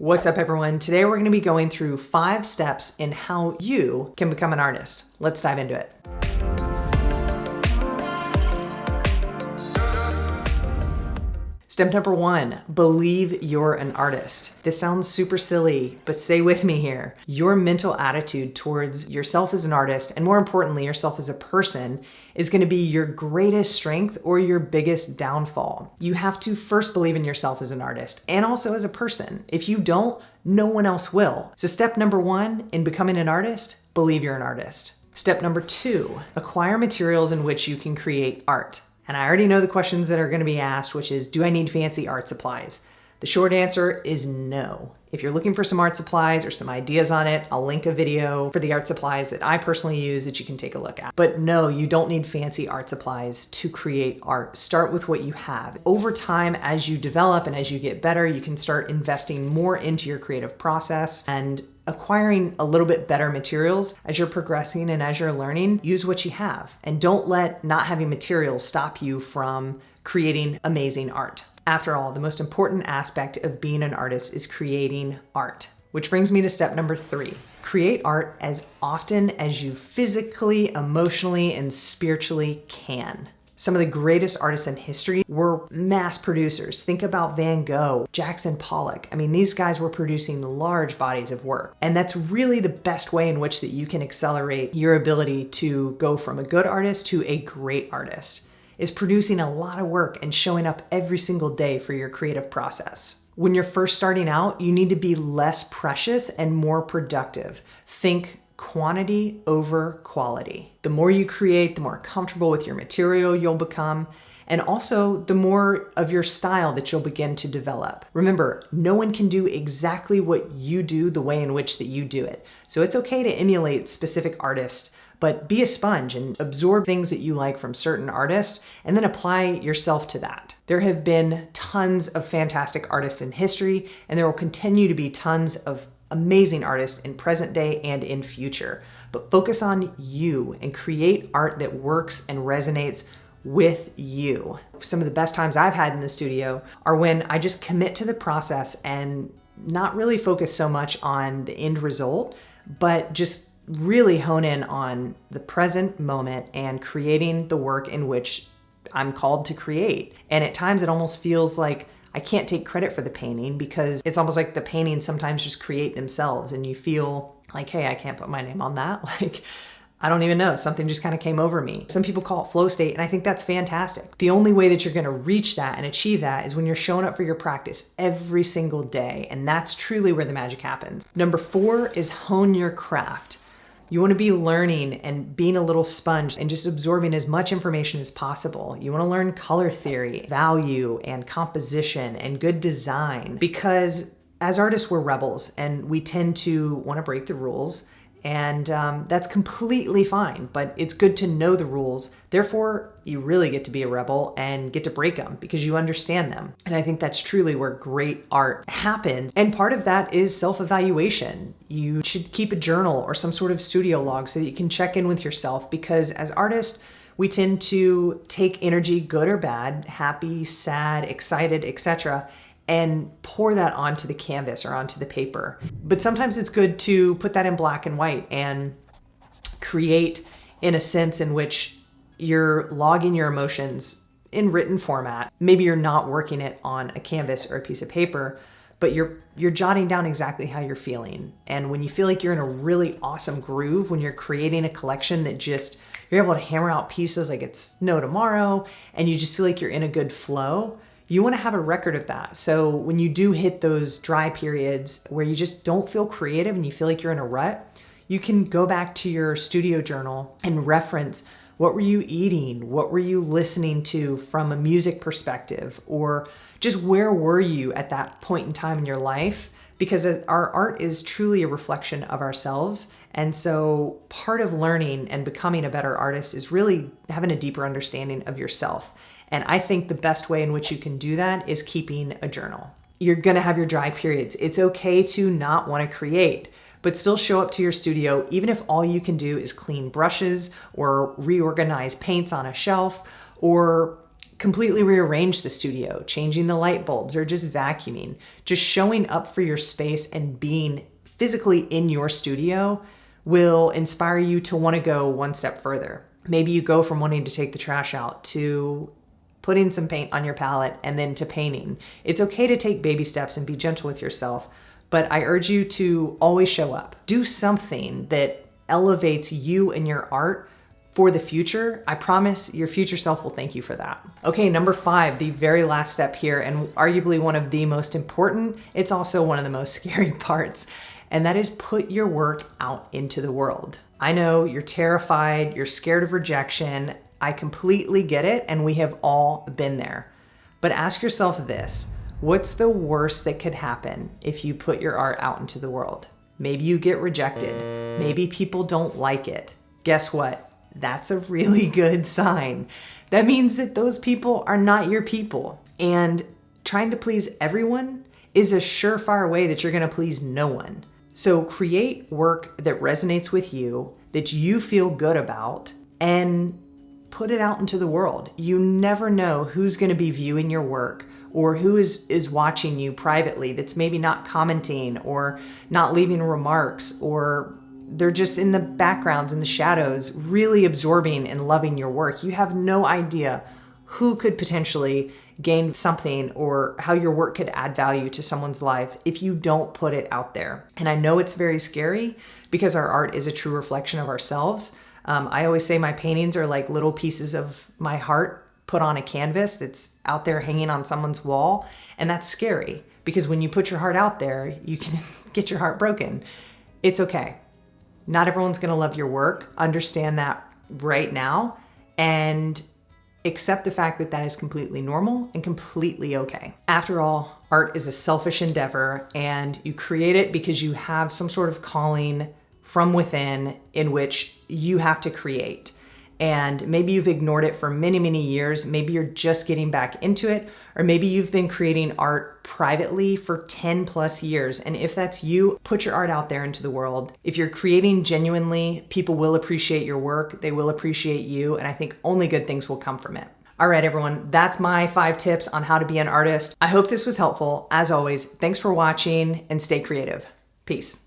What's up, everyone? Today we're going to be going through 5 steps in how you can become an artist. Let's dive into it. Step number 1, believe you're an artist. This sounds super silly, but stay with me here. Your mental attitude towards yourself as an artist, and more importantly, yourself as a person, is going to be your greatest strength or your biggest downfall. You have to first believe in yourself as an artist and also as a person. If you don't, no one else will. So step number 1 in becoming an artist, believe you're an artist. Step number 2, acquire materials in which you can create art. And I already know the questions that are going to be asked, which is, do I need fancy art supplies? The short answer is no. If you're looking for some art supplies or some ideas on it, I'll link a video for the art supplies that I personally use that you can take a look at. But no, you don't need fancy art supplies to create art. Start with what you have. Over time, as you develop and as you get better, you can start investing more into your creative process and acquiring a little bit better materials as you're progressing and as you're learning. Use what you have, and don't let not having materials stop you from creating amazing art. After all, the most important aspect of being an artist is creating art. Which brings me to step number 3. Create art as often as you physically, emotionally, and spiritually can. Some of the greatest artists in history were mass producers. Think about Van Gogh, Jackson Pollock. I mean, these guys were producing large bodies of work. And that's really the best way in which that you can accelerate your ability to go from a good artist to a great artist, is producing a lot of work and showing up every single day for your creative process. When you're first starting out, you need to be less precious and more productive. Think quantity over quality. The more you create, the more comfortable with your material you'll become, and also the more of your style that you'll begin to develop. Remember, no one can do exactly what you do the way in which that you do it. So it's okay to emulate specific artists, but be a sponge and absorb things that you like from certain artists and then apply yourself to that. There have been tons of fantastic artists in history, and there will continue to be tons of amazing artists in present day and in future. But focus on you and create art that works and resonates with you. Some of the best times I've had in the studio are when I just commit to the process and not really focus so much on the end result, but just really hone in on the present moment and creating the work in which I'm called to create. And at times it almost feels like I can't take credit for the painting, because it's almost like the paintings sometimes just create themselves and you feel like, hey, I can't put my name on that. Like, I don't even know, something just kind of came over me. Some people call it flow state, and I think that's fantastic. The only way that you're going to reach that and achieve that is when you're showing up for your practice every single day, and that's truly where the magic happens. Number 4 is hone your craft. You want to be learning and being a little sponge and just absorbing as much information as possible. You want to learn color theory, value, and composition, and good design, because as artists, we're rebels and we tend to want to break the rules. And that's completely fine, but it's good to know the rules. Therefore, you really get to be a rebel and get to break them because you understand them. And I think that's truly where great art happens. And part of that is self-evaluation. You should keep a journal or some sort of studio log so that you can check in with yourself, because as artists, we tend to take energy, good or bad, happy, sad, excited, etc., and pour that onto the canvas or onto the paper. But sometimes it's good to put that in black and white and create in a sense in which you're logging your emotions in written format. Maybe you're not working it on a canvas or a piece of paper, but you're jotting down exactly how you're feeling. And when you feel like you're in a really awesome groove, when you're creating a collection that just, you're able to hammer out pieces like it's no tomorrow, and you just feel like you're in a good flow, you want to have a record of that. So when you do hit those dry periods where you just don't feel creative and you feel like you're in a rut, you can go back to your studio journal and reference, what were you eating? What were you listening to from a music perspective? Or just where were you at that point in time in your life? Because our art is truly a reflection of ourselves. And so part of learning and becoming a better artist is really having a deeper understanding of yourself. And I think the best way in which you can do that is keeping a journal. You're gonna have your dry periods. It's okay to not wanna create, but still show up to your studio, even if all you can do is clean brushes or reorganize paints on a shelf or completely rearrange the studio, changing the light bulbs, or just vacuuming. Just showing up for your space and being physically in your studio will inspire you to want to go one step further. Maybe you go from wanting to take the trash out to putting some paint on your palette and then to painting. It's okay to take baby steps and be gentle with yourself, but I urge you to always show up. Do something that elevates you and your art for the future. I promise your future self will thank you for that. Okay, number 5, the very last step here, and arguably one of the most important, it's also one of the most scary parts, and that is put your work out into the world. I know you're terrified, you're scared of rejection. I completely get it, and we have all been there. But ask yourself this: what's the worst that could happen if you put your art out into the world? Maybe you get rejected. Maybe people don't like it. Guess what? That's a really good sign. That means that those people are not your people. And trying to please everyone is a surefire way that you're gonna please no one. So create work that resonates with you, that you feel good about, and put it out into the world. You never know who's gonna be viewing your work or who is watching you privately that's maybe not commenting or not leaving remarks, or they're just in the backgrounds, in the shadows, really absorbing and loving your work. You have no idea who could potentially gain something or how your work could add value to someone's life if you don't put it out there. And I know it's very scary because our art is a true reflection of ourselves. I always say my paintings are like little pieces of my heart put on a canvas that's out there hanging on someone's wall. And that's scary because when you put your heart out there, you can get your heart broken. It's okay. Not everyone's gonna love your work. Understand that right now and accept the fact that that is completely normal and completely okay. After all, art is a selfish endeavor, and you create it because you have some sort of calling from within in which you have to create. And maybe you've ignored it for many, many years. Maybe you're just getting back into it, or maybe you've been creating art privately for 10 plus years. And if that's you, put your art out there into the world. If you're creating genuinely, people will appreciate your work. They will appreciate you. And I think only good things will come from it. All right, everyone, that's my 5 tips on how to be an artist. I hope this was helpful. As always, thanks for watching and stay creative. Peace.